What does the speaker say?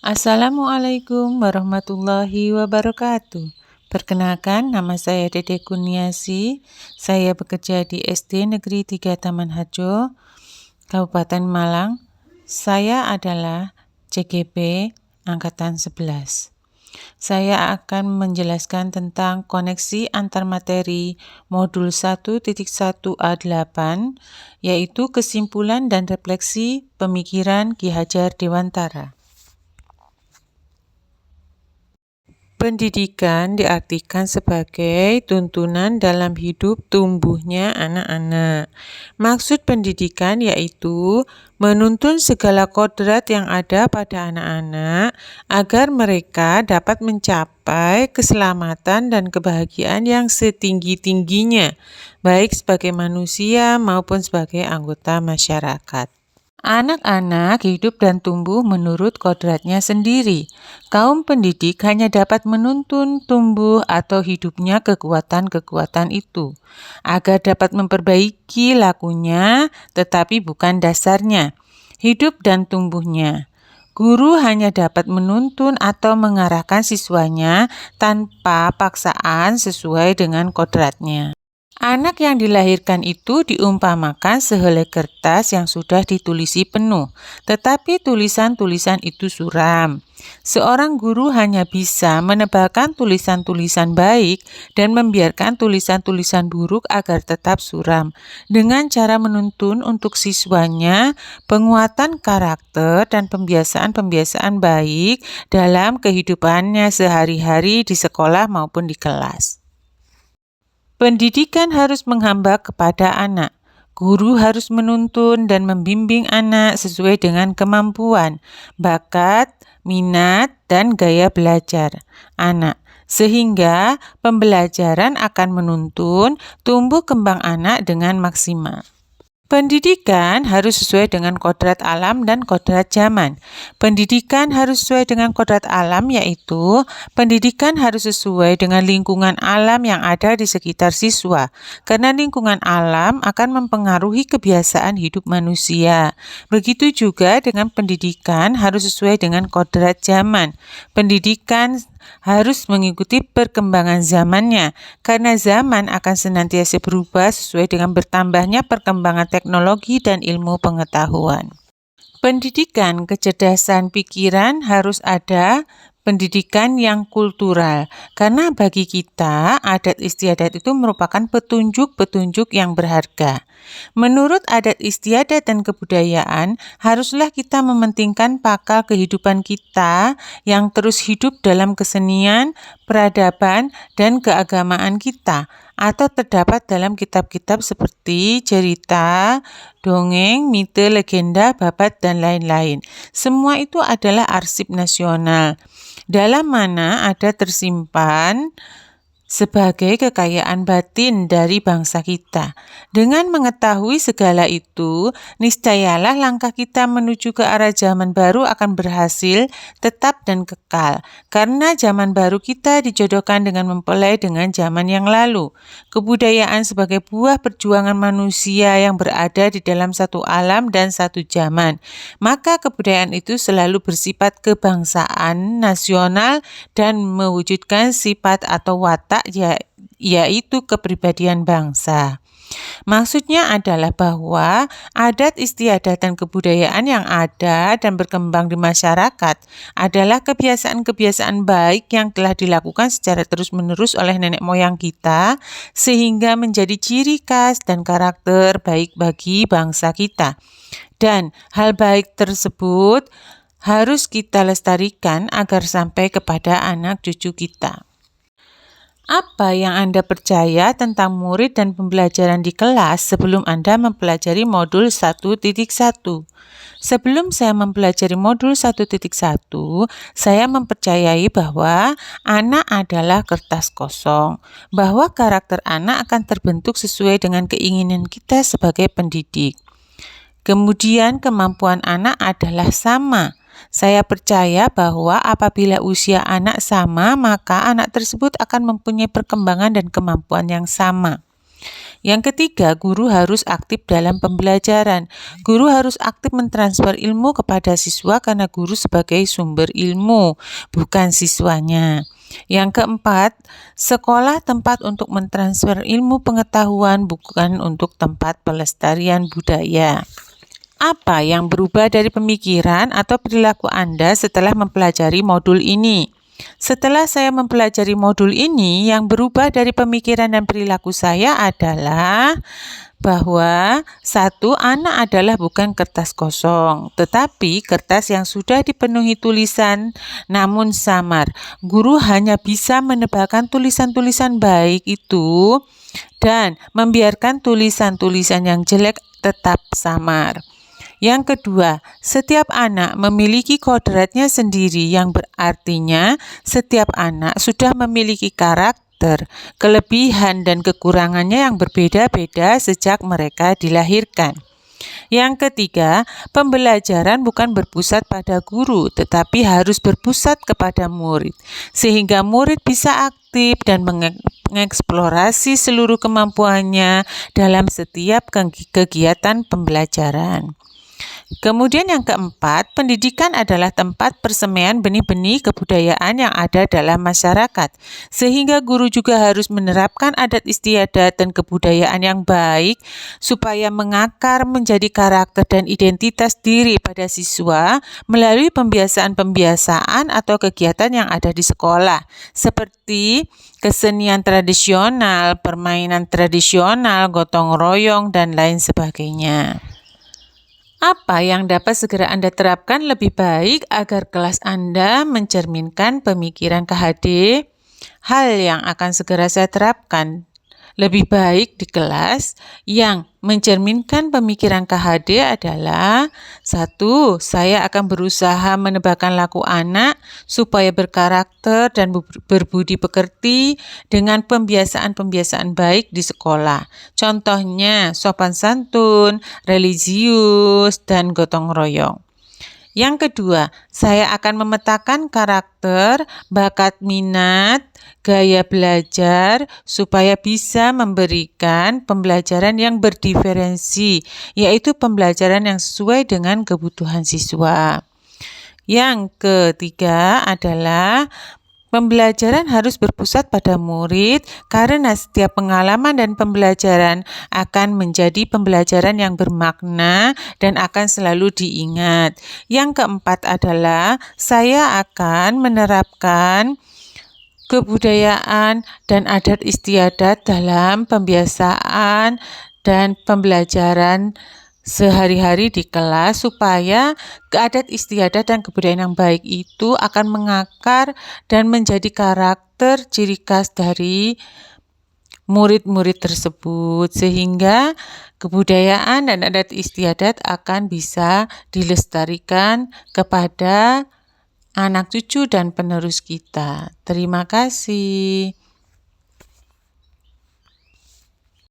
Assalamualaikum warahmatullahi wabarakatuh. Perkenalkan, nama saya Dede Kurniasi. Saya bekerja di SD Negeri 3 Taman Harjo, Kabupaten Malang. Saya adalah CGP Angkatan 11. Saya akan menjelaskan tentang koneksi antar materi modul 1.1A8, yaitu kesimpulan dan refleksi pemikiran Ki Hajar Dewantara. Pendidikan diartikan sebagai tuntunan dalam hidup tumbuhnya anak-anak. Maksud pendidikan yaitu menuntun segala kodrat yang ada pada anak-anak agar mereka dapat mencapai keselamatan dan kebahagiaan yang setinggi-tingginya, baik sebagai manusia maupun sebagai anggota masyarakat. Anak-anak hidup dan tumbuh menurut kodratnya sendiri. Kaum pendidik hanya dapat menuntun tumbuh atau hidupnya kekuatan-kekuatan itu, agar dapat memperbaiki lakunya, tetapi bukan dasarnya, hidup dan tumbuhnya. Guru hanya dapat menuntun atau mengarahkan siswanya tanpa paksaan sesuai dengan kodratnya. Anak yang dilahirkan itu diumpamakan sehelai kertas yang sudah ditulisi penuh, tetapi tulisan-tulisan itu suram. Seorang guru hanya bisa menebalkan tulisan-tulisan baik dan membiarkan tulisan-tulisan buruk agar tetap suram, dengan cara menuntun untuk siswanya penguatan karakter dan pembiasaan-pembiasaan baik dalam kehidupannya sehari-hari di sekolah maupun di kelas. Pendidikan harus menghamba kepada anak. Guru harus menuntun dan membimbing anak sesuai dengan kemampuan, bakat, minat, dan gaya belajar anak, sehingga pembelajaran akan menuntun tumbuh kembang anak dengan maksimal. Pendidikan harus sesuai dengan kodrat alam dan kodrat zaman. Pendidikan harus sesuai dengan kodrat alam, yaitu pendidikan harus sesuai dengan lingkungan alam yang ada di sekitar siswa, karena lingkungan alam akan mempengaruhi kebiasaan hidup manusia. Begitu juga dengan pendidikan harus sesuai dengan kodrat zaman. Pendidikan harus mengikuti perkembangan zamannya, karena zaman akan senantiasa berubah sesuai dengan bertambahnya perkembangan teknologi dan ilmu pengetahuan. Pendidikan kecerdasan pikiran harus ada. Pendidikan yang kultural, karena bagi kita adat istiadat itu merupakan petunjuk-petunjuk yang berharga. Menurut adat istiadat dan kebudayaan, haruslah kita mementingkan pakal kehidupan kita yang terus hidup dalam kesenian, peradaban, dan keagamaan kita, atau terdapat dalam kitab-kitab seperti cerita, dongeng, mite, legenda, babat, dan lain-lain. Semua itu adalah arsip nasional, dalam mana ada tersimpan sebagai kekayaan batin dari bangsa kita. Dengan mengetahui segala itu, niscayalah langkah kita menuju ke arah zaman baru akan berhasil, tetap dan kekal. Karena zaman baru kita dijodohkan dengan mempelai dengan zaman yang lalu. Kebudayaan sebagai buah perjuangan manusia yang berada di dalam satu alam dan satu zaman. Maka kebudayaan itu selalu bersifat kebangsaan, nasional, dan mewujudkan sifat atau watak yaitu kepribadian bangsa. Maksudnya adalah bahwa adat istiadat dan kebudayaan yang ada dan berkembang di masyarakat adalah kebiasaan-kebiasaan baik yang telah dilakukan secara terus-menerus oleh nenek moyang kita, sehingga menjadi ciri khas dan karakter baik bagi bangsa kita. Dan hal baik tersebut harus kita lestarikan agar sampai kepada anak cucu kita. Apa yang Anda percaya tentang murid dan pembelajaran di kelas sebelum Anda mempelajari modul 1.1? Sebelum saya mempelajari modul 1.1, saya mempercayai bahwa anak adalah kertas kosong, bahwa karakter anak akan terbentuk sesuai dengan keinginan kita sebagai pendidik. Kemudian kemampuan anak adalah sama. Saya percaya bahwa apabila usia anak sama, maka anak tersebut akan mempunyai perkembangan dan kemampuan yang sama. Yang ketiga, guru harus aktif dalam pembelajaran. Guru harus aktif mentransfer ilmu kepada siswa karena guru sebagai sumber ilmu, bukan siswanya. Yang keempat, sekolah tempat untuk mentransfer ilmu pengetahuan, bukan untuk tempat pelestarian budaya. Apa yang berubah dari pemikiran atau perilaku Anda setelah mempelajari modul ini? Setelah saya mempelajari modul ini, yang berubah dari pemikiran dan perilaku saya adalah bahwa satu, anak adalah bukan kertas kosong, tetapi kertas yang sudah dipenuhi tulisan namun samar. Guru hanya bisa menebakkan tulisan-tulisan baik itu dan membiarkan tulisan-tulisan yang jelek tetap samar. Yang kedua, setiap anak memiliki kodratnya sendiri, yang berartinya setiap anak sudah memiliki karakter, kelebihan dan kekurangannya yang berbeda-beda sejak mereka dilahirkan. Yang ketiga, pembelajaran bukan berpusat pada guru, tetapi harus berpusat kepada murid, sehingga murid bisa aktif dan mengeksplorasi seluruh kemampuannya dalam setiap kegiatan pembelajaran. Kemudian yang keempat, pendidikan adalah tempat persemaian benih-benih kebudayaan yang ada dalam masyarakat, sehingga guru juga harus menerapkan adat istiadat dan kebudayaan yang baik supaya mengakar menjadi karakter dan identitas diri pada siswa melalui pembiasaan-pembiasaan atau kegiatan yang ada di sekolah, seperti kesenian tradisional, permainan tradisional, gotong royong, dan lain sebagainya. Apa yang dapat segera Anda terapkan lebih baik agar kelas Anda mencerminkan pemikiran KHD? Hal yang akan segera saya terapkan lebih baik di kelas yang mencerminkan pemikiran KHD adalah: 1. Saya akan berusaha menebakkan laku anak supaya berkarakter dan berbudi pekerti dengan pembiasaan-pembiasaan baik di sekolah. Contohnya sopan santun, religius, dan gotong royong. Yang kedua, saya akan memetakan karakter, bakat minat, gaya belajar supaya bisa memberikan pembelajaran yang berdiferensi, yaitu pembelajaran yang sesuai dengan kebutuhan siswa. Yang ketiga adalah pembelajaran harus berpusat pada murid karena setiap pengalaman dan pembelajaran akan menjadi pembelajaran yang bermakna dan akan selalu diingat. Yang keempat adalah saya akan menerapkan kebudayaan dan adat istiadat dalam pembiasaan dan pembelajaran sehari-hari di kelas supaya adat istiadat dan kebudayaan yang baik itu akan mengakar dan menjadi karakter ciri khas dari murid-murid tersebut, sehingga kebudayaan dan adat istiadat akan bisa dilestarikan kepada anak cucu dan penerus kita. Terima kasih.